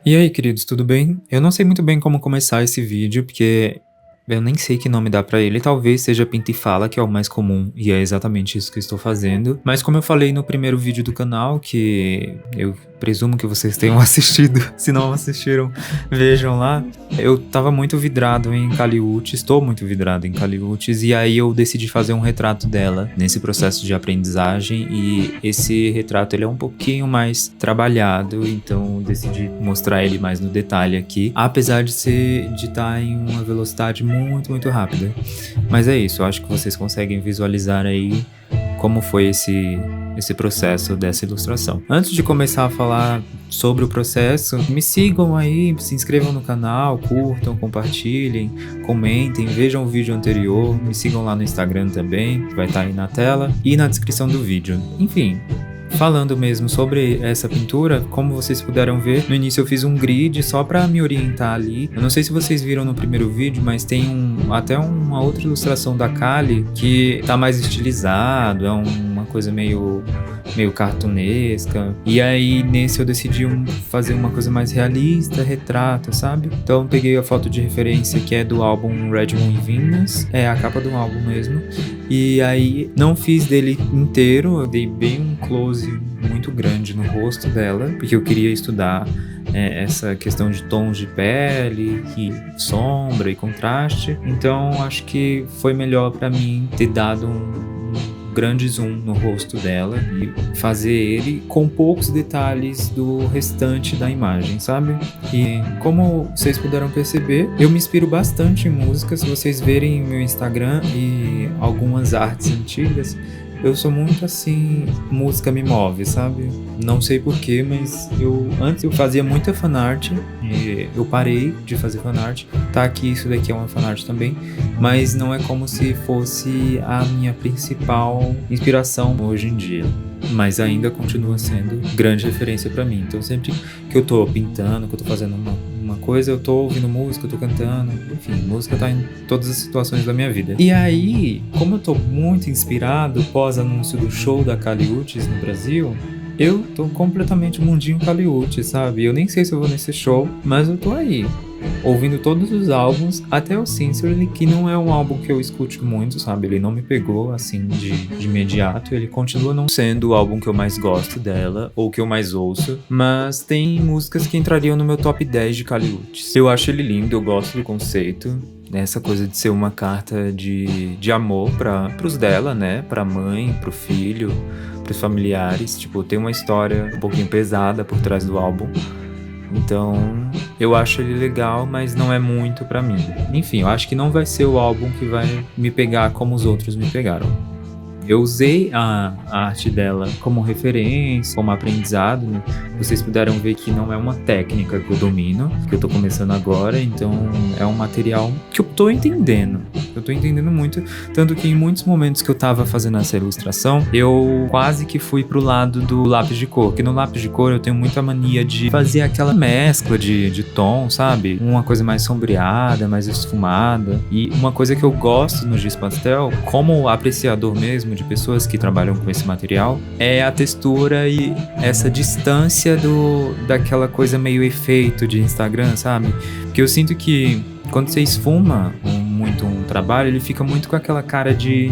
E aí, queridos, tudo bem? Eu não sei muito bem como começar esse vídeo, porque eu nem sei que nome dá pra ele. Talvez seja Pinta e Fala, que é o mais comum, e é exatamente isso que eu estou fazendo. Mas como eu falei no primeiro vídeo do canal, que eu presumo que vocês tenham assistido, se não assistiram, vejam lá. Eu tava muito vidrado em Caliutes, estou muito vidrado em Caliutes, e aí eu decidi fazer um retrato dela nesse processo de aprendizagem, e esse retrato ele é um pouquinho mais trabalhado, então eu decidi mostrar ele mais no detalhe aqui, apesar de estar em uma velocidade muito, muito rápida. Mas é isso, eu acho que vocês conseguem visualizar aí como foi esse processo dessa ilustração. Antes de começar a falar sobre o processo, me sigam aí, se inscrevam no canal, curtam, compartilhem, comentem, vejam o vídeo anterior, me sigam lá no Instagram também, que vai estar aí na tela e na descrição do vídeo. Enfim, falando mesmo sobre essa pintura, como vocês puderam ver, no início eu fiz um grid só para me orientar ali. Eu não sei se vocês viram no primeiro vídeo, mas tem até uma outra ilustração da Kali que tá mais estilizado, é uma coisa meio cartunesca. E aí nesse eu decidi fazer uma coisa mais realista, retrato, sabe? Então eu peguei a foto de referência que é do álbum Red Moon e Venus, é a capa do álbum mesmo. E aí não fiz dele inteiro, eu dei bem um close muito grande no rosto dela, porque eu queria estudar essa questão de tons de pele, e sombra e contraste. Então acho que foi melhor pra mim ter dado um grande zoom no rosto dela e fazer ele com poucos detalhes do restante da imagem, sabe? E como vocês puderam perceber, eu me inspiro bastante em música. Se vocês verem meu Instagram e algumas artes antigas, eu sou muito assim, música me move, sabe? Não sei porquê, mas antes eu fazia muita fanart, e eu parei de fazer fanart. Tá aqui, isso daqui é uma fanart também, mas não é como se fosse a minha principal inspiração hoje em dia. Mas ainda continua sendo grande referência pra mim. Então sempre que eu tô pintando, que eu tô fazendo uma coisa, eu tô ouvindo música, eu tô cantando, enfim, música tá em todas as situações da minha vida. E aí, como eu tô muito inspirado pós-anúncio do show da Caliutes no Brasil, eu tô completamente mundinho Caliutes, sabe? Eu nem sei se eu vou nesse show, mas eu tô aí, ouvindo todos os álbuns, até o Sincerely, que não é um álbum que eu escute muito, sabe? Ele não me pegou, assim, de imediato. Ele continua não sendo o álbum que eu mais gosto dela, ou que eu mais ouço, mas tem músicas que entrariam no meu top 10 de Caliutes. Eu acho ele lindo, eu gosto do conceito, essa coisa de ser uma carta de amor pros dela, né? Pra mãe, pro filho, pros familiares. Tipo, tem uma história um pouquinho pesada por trás do álbum. Então, eu acho ele legal, mas não é muito pra mim. Enfim, eu acho que não vai ser o álbum que vai me pegar como os outros me pegaram. Eu usei a arte dela como referência, como aprendizado, né? Vocês puderam ver que não é uma técnica que eu domino, que eu tô começando agora, então é um material que eu tô entendendo. Eu tô entendendo muito, tanto que em muitos momentos que eu tava fazendo essa ilustração, eu quase que fui pro lado do lápis de cor, que no lápis de cor eu tenho muita mania de fazer aquela mescla de tom, sabe? Uma coisa mais sombreada, mais esfumada. E uma coisa que eu gosto no giz pastel, como apreciador mesmo, de pessoas que trabalham com esse material, é a textura e essa distância daquela coisa meio efeito de Instagram, sabe? Porque eu sinto que quando você esfuma muito um trabalho, ele fica muito com aquela cara de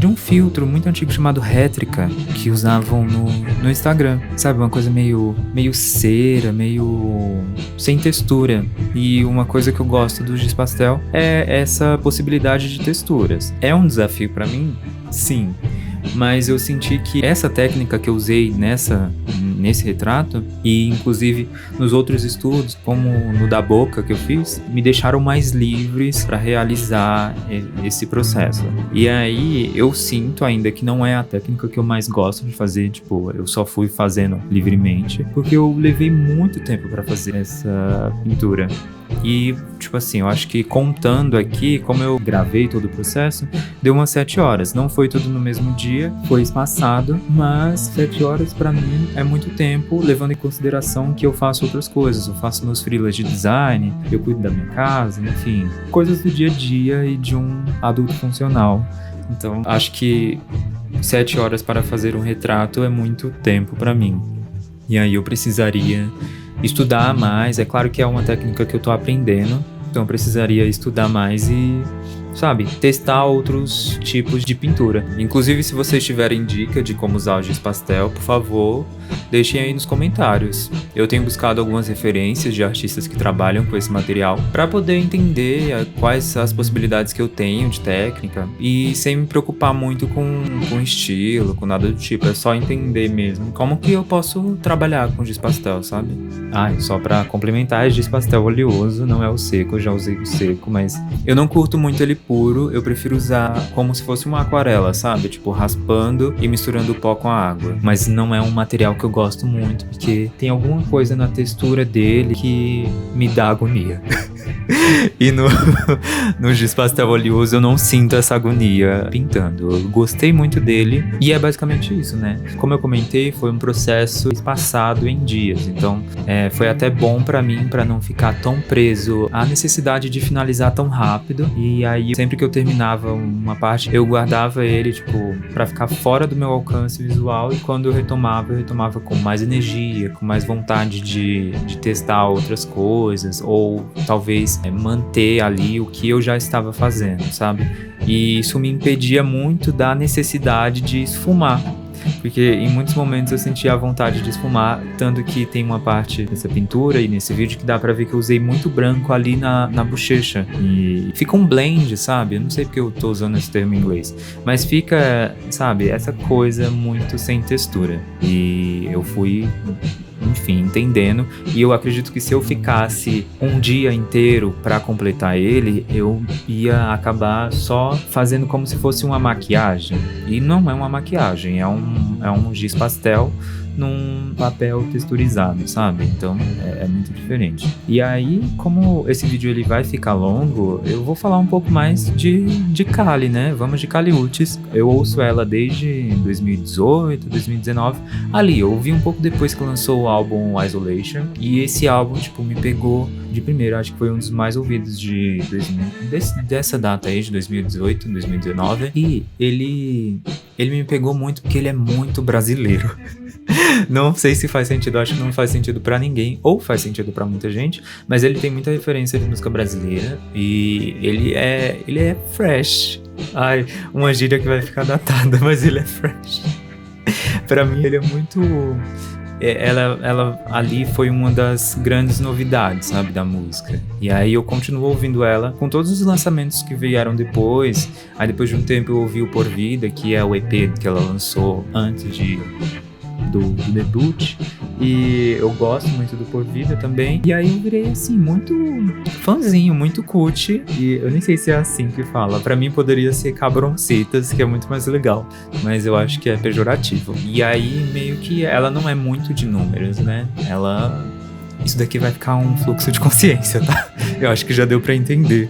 um filtro muito antigo chamado rétrica, que usavam no Instagram, sabe? Uma coisa meio cera, meio sem textura. E uma coisa que eu gosto do giz pastel é essa possibilidade de texturas. É um desafio pra mim? Sim, mas eu senti que essa técnica que eu usei nesse retrato, e inclusive nos outros estudos, como no da boca que eu fiz, me deixaram mais livres para realizar esse processo. E aí eu sinto ainda que não é a técnica que eu mais gosto de fazer, tipo, eu só fui fazendo livremente, porque eu levei muito tempo para fazer essa pintura. E, tipo assim, eu acho que contando aqui, como eu gravei todo o processo, deu umas 7 horas. Não foi tudo no mesmo dia, foi espaçado, mas 7 horas pra mim é muito tempo, levando em consideração que eu faço outras coisas. Eu faço meus freelas de design, eu cuido da minha casa, enfim, coisas do dia a dia e de um adulto funcional. Então, acho que 7 horas para fazer um retrato é muito tempo pra mim. E aí eu precisaria estudar mais. É claro que é uma técnica que eu tô aprendendo, então eu precisaria estudar mais e, sabe, testar outros tipos de pintura. Inclusive, se vocês tiverem dica de como usar o giz pastel, por favor, deixem aí nos comentários. Eu tenho buscado algumas referências de artistas que trabalham com esse material para poder entender quais as possibilidades que eu tenho de técnica e sem me preocupar muito com estilo, com nada do tipo. É só entender mesmo como que eu posso trabalhar com giz pastel, sabe? E só pra complementar, é giz pastel oleoso, não é o seco. Eu já usei o seco, mas eu não curto muito ele puro. Eu prefiro usar como se fosse uma aquarela, sabe? Tipo, raspando e misturando o pó com a água. Mas não é um material que eu gosto muito, porque tem alguma coisa na textura dele que me dá agonia. E no giz pastel oleoso eu não sinto essa agonia pintando. Eu gostei muito dele e é basicamente isso, né? Como eu comentei, foi um processo espaçado em dias, então foi até bom pra mim, pra não ficar tão preso à necessidade de finalizar tão rápido. E aí, sempre que eu terminava uma parte, eu guardava ele, tipo, pra ficar fora do meu alcance visual, e quando eu retomava com mais energia, com mais vontade de testar outras coisas, ou talvez manter ali o que eu já estava fazendo, sabe? E isso me impedia muito da necessidade de esfumar, porque em muitos momentos eu sentia a vontade de esfumar, tanto que tem uma parte dessa pintura e nesse vídeo que dá pra ver que eu usei muito branco ali na bochecha, e fica um blend, sabe? Eu não sei porque eu tô usando esse termo em inglês, mas fica, sabe, essa coisa muito sem textura, e eu fui, enfim, entendendo, e eu acredito que se eu ficasse um dia inteiro pra completar ele, eu ia acabar só fazendo como se fosse uma maquiagem, e não é uma maquiagem, é um giz pastel num papel texturizado, sabe? Então é muito diferente. E aí, como esse vídeo ele vai ficar longo, eu vou falar um pouco mais de Kali, né? Vamos de Kali Uchis. Eu ouço ela desde 2018, 2019. Ali, eu ouvi um pouco depois que lançou o álbum Isolation. E esse álbum, tipo, me pegou de primeiro. Acho que foi um dos mais ouvidos dessa data aí, de 2018, 2019. E ele me pegou muito porque ele é muito brasileiro. Não sei se faz sentido, acho que não faz sentido pra ninguém, ou faz sentido pra muita gente, mas ele tem muita referência de música brasileira e ele é fresh. Ai, uma gíria que vai ficar datada, mas ele é fresh. Pra mim ele é muito... Ela ali foi uma das grandes novidades, sabe, da música. E aí eu continuo ouvindo ela com todos os lançamentos que vieram depois. Aí depois de um tempo eu ouvi o Por Vida, que é o EP que ela lançou antes do debut, e eu gosto muito do Por Vida também. E aí eu virei assim, muito fãzinho, muito cult, e eu nem sei se é assim que fala. Pra mim poderia ser Cabroncitas, que é muito mais legal, mas eu acho que é pejorativo. E aí meio que ela não é muito de números, né? Isso daqui vai ficar um fluxo de consciência, tá? Eu acho que já deu pra entender.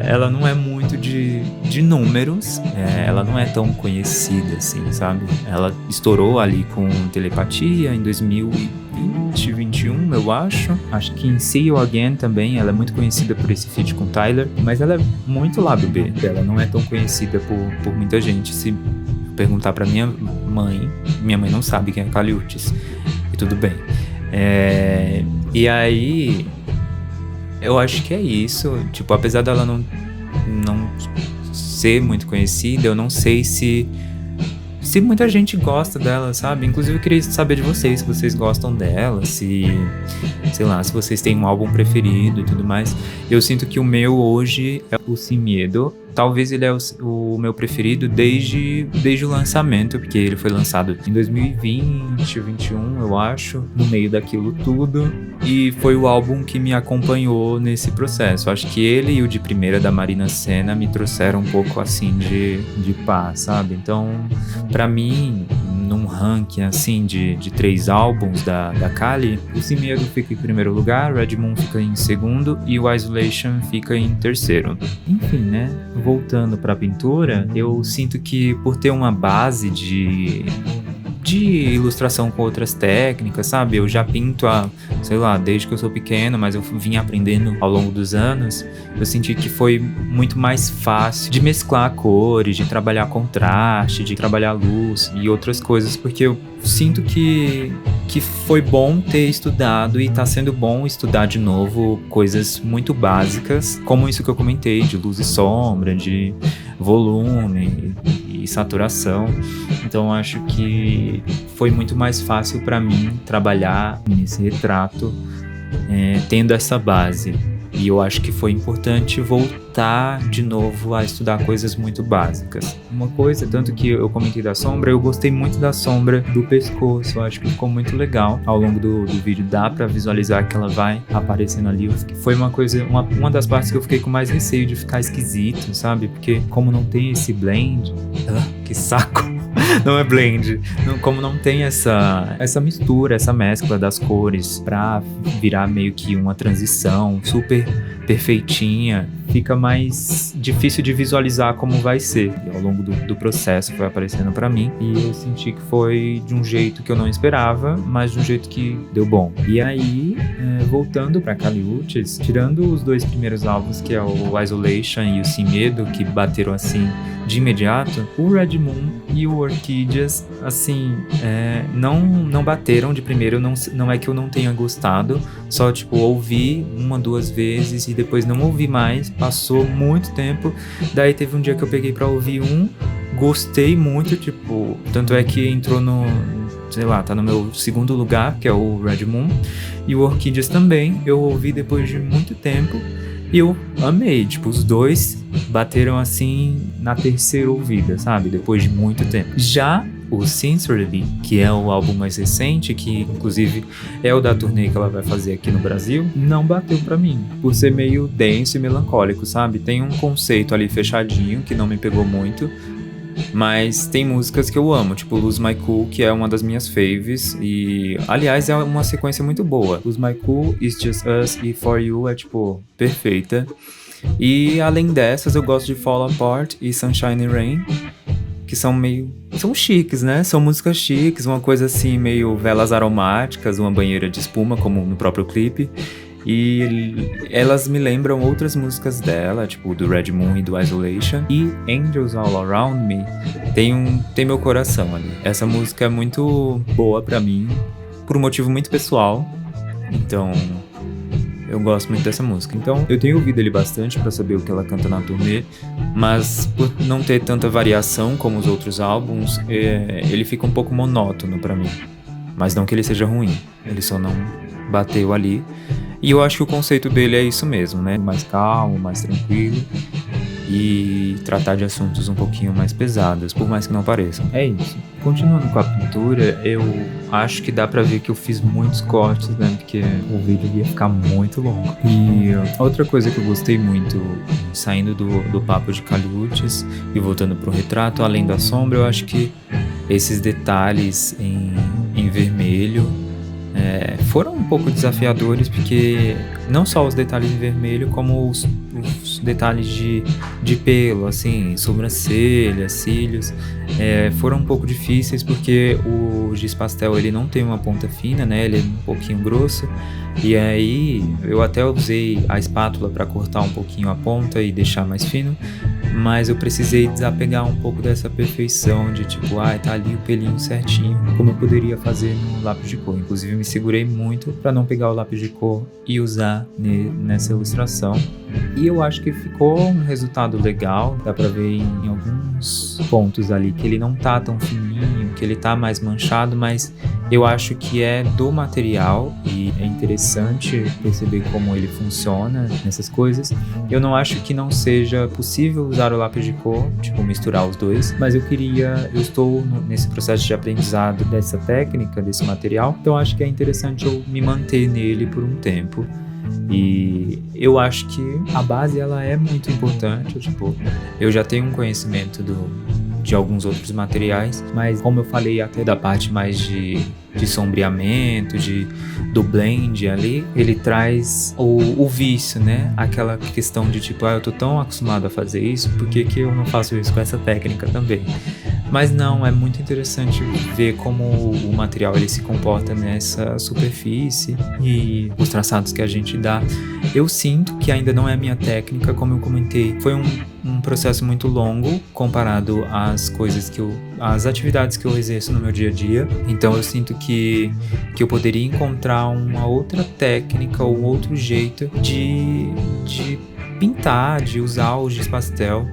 Ela não é muito de números, ela não é tão conhecida assim, sabe? Ela estourou ali com Telepatia em 2021, eu acho. Acho que em See You Again também, ela é muito conhecida por esse feat com Tyler, mas ela é muito lado B. Ela não é tão conhecida por muita gente. Se perguntar pra minha mãe não sabe quem é Kali Uchis, e tudo bem. E aí eu acho que é isso. Tipo, apesar dela não ser muito conhecida, eu não sei se muita gente gosta dela, sabe? Inclusive eu queria saber de vocês, se vocês gostam dela, sei lá, se vocês têm um álbum preferido e tudo mais. Eu sinto que o meu hoje é o Sin Miedo. Talvez ele é o meu preferido desde o lançamento, porque ele foi lançado em 2020, 2021, eu acho, no meio daquilo tudo. E foi o álbum que me acompanhou nesse processo. Acho que ele e o de primeira da Marina Sena me trouxeram um pouco assim de paz, sabe? Então, pra mim, num ranking assim de 3 álbuns da Kali, o Sin Miedo fica em primeiro lugar, Red Moon fica em segundo e o Isolation fica em terceiro. Enfim, né? Voltando pra pintura, eu sinto que por ter uma base de ilustração com outras técnicas, sabe? Eu já pinto sei lá, desde que eu sou pequeno, mas eu vim aprendendo ao longo dos anos. Eu senti que foi muito mais fácil de mesclar cores, de trabalhar contraste, de trabalhar luz e outras coisas, porque eu sinto que foi bom ter estudado e tá sendo bom estudar de novo coisas muito básicas, como isso que eu comentei, de luz e sombra, de volume e saturação. Então acho que foi muito mais fácil para mim trabalhar nesse retrato tendo essa base. E eu acho que foi importante voltar de novo a estudar coisas muito básicas. Uma coisa, tanto que eu comentei da sombra, eu gostei muito da sombra do pescoço. Eu acho que ficou muito legal. Ao longo do vídeo dá pra visualizar que ela vai aparecendo ali. Foi uma das partes que eu fiquei com mais receio de ficar esquisito, sabe? Porque como não tem esse blend... que saco! Não é blend. Como não tem essa mistura, essa mescla das cores pra virar meio que uma transição super perfeitinha, fica mais difícil de visualizar como vai ser. E ao longo do processo foi aparecendo pra mim e eu senti que foi de um jeito que eu não esperava, mas de um jeito que deu bom. E aí, voltando pra Kali Uchis, tirando os 2 primeiros álbuns, que é o Isolation e o Sem Medo, que bateram assim de imediato, o Red Moon e o Orquídeas, assim, não bateram de primeiro. Não é que eu não tenha gostado, só tipo ouvi 1, 2 vezes e depois não ouvi mais, passou muito tempo. Daí teve um dia que eu peguei pra ouvir gostei muito, tipo, tanto é que entrou sei lá, tá no meu 2º lugar, que é o Red Moon, e o Orquídeas também, eu ouvi depois de muito tempo. E eu amei, tipo, os 2 bateram assim na 3ª ouvida, sabe? Depois de muito tempo. Já o Sincerely, que é o álbum mais recente, que inclusive é o da turnê que ela vai fazer aqui no Brasil, não bateu pra mim, por ser meio denso e melancólico, sabe? Tem um conceito ali fechadinho que não me pegou muito, mas tem músicas que eu amo, tipo Lose My Cool, que é uma das minhas faves, e aliás é uma sequência muito boa. Lose My Cool, It's Just Us e For You é tipo perfeita. E além dessas eu gosto de Fall Apart e Sunshine and Rain, que são chiques, né? São músicas chiques, uma coisa assim meio velas aromáticas, uma banheira de espuma, como no próprio clipe. E elas me lembram outras músicas dela, tipo do Red Moon e do Isolation. E Angels All Around Me tem meu coração ali. Essa música é muito boa pra mim, por um motivo muito pessoal. Então eu gosto muito dessa música. Então eu tenho ouvido ele bastante pra saber o que ela canta na turnê, mas por não ter tanta variação como os outros álbuns, ele fica um pouco monótono pra mim. Mas não que ele seja ruim, ele só não bateu ali. E eu acho que o conceito dele é isso mesmo, né? Mais calmo, mais tranquilo e tratar de assuntos um pouquinho mais pesados, por mais que não pareçam. É isso. Continuando com a pintura, eu acho que dá pra ver que eu fiz muitos cortes, né? Porque o vídeo ia ficar muito longo. E outra coisa que eu gostei muito, saindo do papo de Kali Uchis e voltando pro retrato, além da sombra, eu acho que esses detalhes em vermelho foram um pouco desafiadores, porque não só os detalhes em vermelho, como os detalhes de pelo, assim, sobrancelhas, cílios, foram um pouco difíceis, porque o giz pastel ele não tem uma ponta fina, né? Ele é um pouquinho grosso, e aí eu até usei a espátula para cortar um pouquinho a ponta e deixar mais fino, mas eu precisei desapegar um pouco dessa perfeição de tipo, tá ali o pelinho certinho, como eu poderia fazer no lápis de cor. Inclusive me segurei muito para não pegar o lápis de cor e usar nessa ilustração. E eu acho que ficou um resultado legal, dá pra ver em alguns pontos ali que ele não tá tão fininho, que ele tá mais manchado, mas eu acho que é do material e é interessante perceber como ele funciona nessas coisas. Eu não acho que não seja possível usar o lápis de cor, tipo misturar os dois, mas eu estou nesse processo de aprendizado dessa técnica, desse material, então acho que é interessante eu me manter nele por um tempo. E eu acho que a base ela é muito importante, tipo, eu já tenho um conhecimento de alguns outros materiais, mas como eu falei até da parte mais de sombreamento, do blend ali, ele traz o vício, né? Aquela questão de tipo, eu tô tão acostumado a fazer isso, por que eu não faço isso com essa técnica também? Mas não, é muito interessante ver como o material ele se comporta nessa superfície e os traçados que a gente dá. Eu sinto que ainda não é a minha técnica, como eu comentei, foi um processo muito longo comparado às atividades que eu exerço no meu dia a dia. Então eu sinto que eu poderia encontrar uma outra técnica ou outro jeito de pintar, de usar o giz pastel.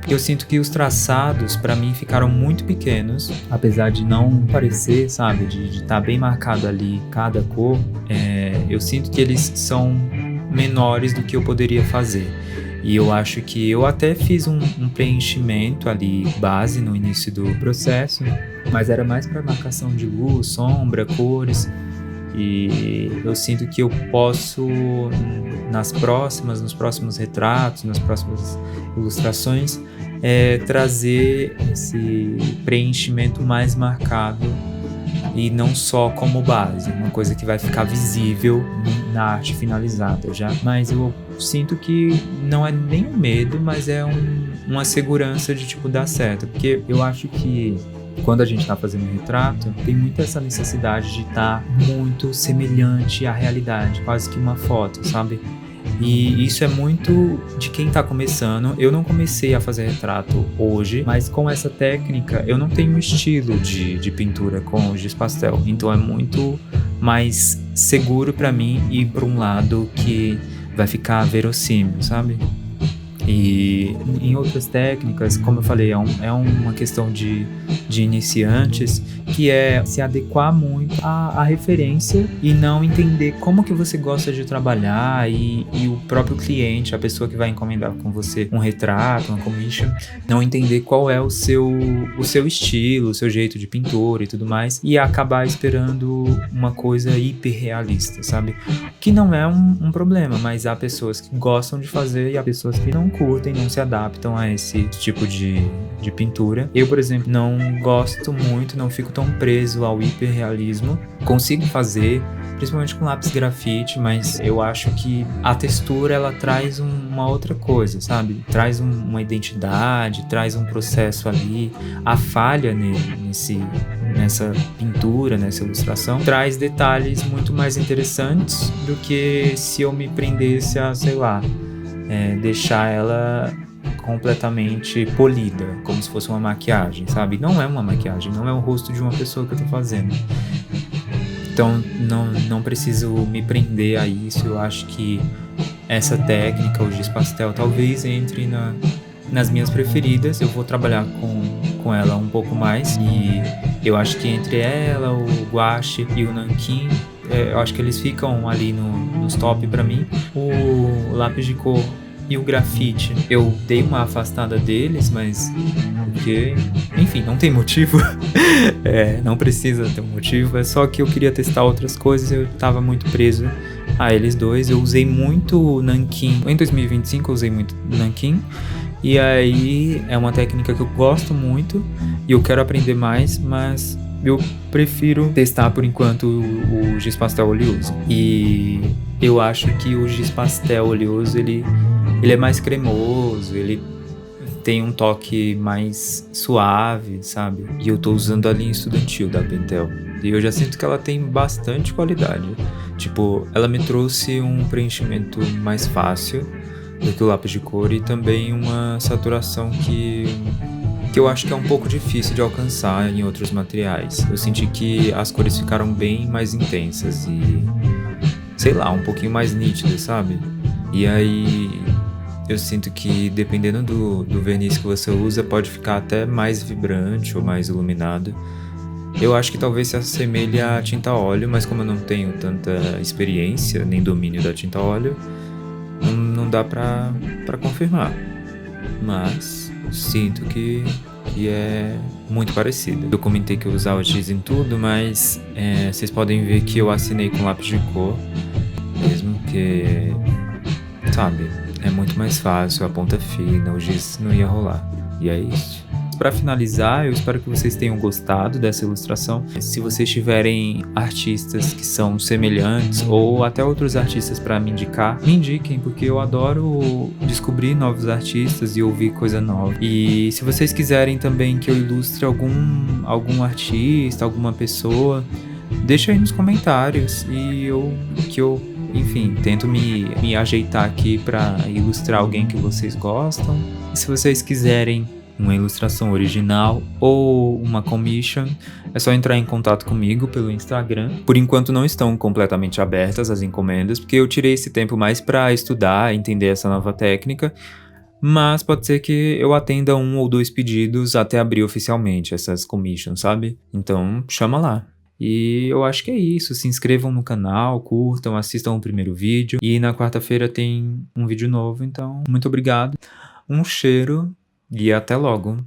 Eu sinto que os traçados, pra mim, ficaram muito pequenos, apesar de não parecer, sabe, de estar bem marcado ali cada cor, eu sinto que eles são menores do que eu poderia fazer. E eu acho que eu até fiz um preenchimento ali, base, no início do processo, mas era mais para marcação de luz, sombra, cores. E eu sinto que eu posso, nos próximos retratos, nas próximas ilustrações, trazer esse preenchimento mais marcado e não só como base, uma coisa que vai ficar visível na arte finalizada já. Mas eu sinto que não é nem um medo, mas é uma segurança de tipo dar certo, porque eu acho que quando a gente tá fazendo um retrato, tem muito essa necessidade de estar muito semelhante à realidade, quase que uma foto, sabe? E isso é muito de quem tá começando. Eu não comecei a fazer retrato hoje, mas com essa técnica eu não tenho estilo de pintura com o giz pastel. Então é muito mais seguro pra mim ir pra um lado que vai ficar verossímil, sabe? E em outras técnicas, como eu falei, é uma questão de iniciantes, que é se adequar muito à referência e não entender como que você gosta de trabalhar e o próprio cliente, a pessoa que vai encomendar com você um retrato, uma commission, não entender qual é o seu estilo, o seu jeito de pintura e tudo mais, e acabar esperando uma coisa hiperrealista, sabe? Que não é um problema, mas há pessoas que gostam de fazer e há pessoas que não curtem, não se adaptam a esse tipo de pintura. Eu, por exemplo, não gosto muito, não fico tão preso ao hiperrealismo. Consigo fazer, principalmente com lápis grafite, mas eu acho que a textura, ela traz uma outra coisa, sabe? Traz uma identidade, traz um processo ali. A falha nessa pintura, nessa ilustração, traz detalhes muito mais interessantes do que se eu me prendesse a, sei lá, deixar ela completamente polida, como se fosse uma maquiagem, sabe? Não é uma maquiagem, não é o rosto de uma pessoa que eu tô fazendo. Então não preciso me prender a isso. Eu acho que essa técnica, o giz pastel, talvez entre nas minhas preferidas. Eu vou trabalhar com ela um pouco mais, e eu acho que entre ela, o gouache e o nanquim, eu acho que eles ficam ali nos top pra mim. O lápis de cor e o grafite, eu dei uma afastada deles, mas porque, enfim, não tem motivo. Não precisa ter um motivo, é só que eu queria testar outras coisas, eu tava muito preso a eles dois. Eu usei muito nanquim, em 2025 eu usei muito nanquim, e aí é uma técnica que eu gosto muito e eu quero aprender mais, mas eu prefiro testar por enquanto o giz pastel oleoso. E eu acho que o giz pastel oleoso, ele é mais cremoso, ele tem um toque mais suave, sabe? E eu tô usando a linha estudantil da Pentel, e eu já sinto que ela tem bastante qualidade. Tipo, ela me trouxe um preenchimento mais fácil do que o lápis de cor, e também uma saturação que eu acho que é um pouco difícil de alcançar em outros materiais. Eu senti que as cores ficaram bem mais intensas e, sei lá, um pouquinho mais nítidas, sabe? E aí eu sinto que dependendo do verniz que você usa, pode ficar até mais vibrante ou mais iluminado. Eu acho que talvez se assemelhe à tinta óleo, mas como eu não tenho tanta experiência nem domínio da tinta óleo, não dá pra confirmar. Mas sinto que é muito parecido. Eu comentei que eu usava giz em tudo, mas vocês podem ver que eu assinei com lápis de cor, mesmo que, sabe, é muito mais fácil, a ponta fina, o giz não ia rolar. E é isso. para finalizar, eu espero que vocês tenham gostado dessa ilustração. Se vocês tiverem artistas que são semelhantes ou até outros artistas para me indicar, me indiquem, porque eu adoro descobrir novos artistas e ouvir coisa nova. E se vocês quiserem também que eu ilustre algum artista, alguma pessoa, deixa aí nos comentários enfim, tento me ajeitar aqui para ilustrar alguém que vocês gostam. E se vocês quiserem uma ilustração original ou uma commission, é só entrar em contato comigo pelo Instagram. Por enquanto não estão completamente abertas as encomendas, porque eu tirei esse tempo mais para estudar, entender essa nova técnica, mas pode ser que eu atenda 1 ou 2 pedidos até abrir oficialmente essas commissions, sabe? Então chama lá. E eu acho que é isso, se inscrevam no canal, curtam, assistam o primeiro vídeo, e na quarta-feira tem um vídeo novo, então muito obrigado, um cheiro e até logo!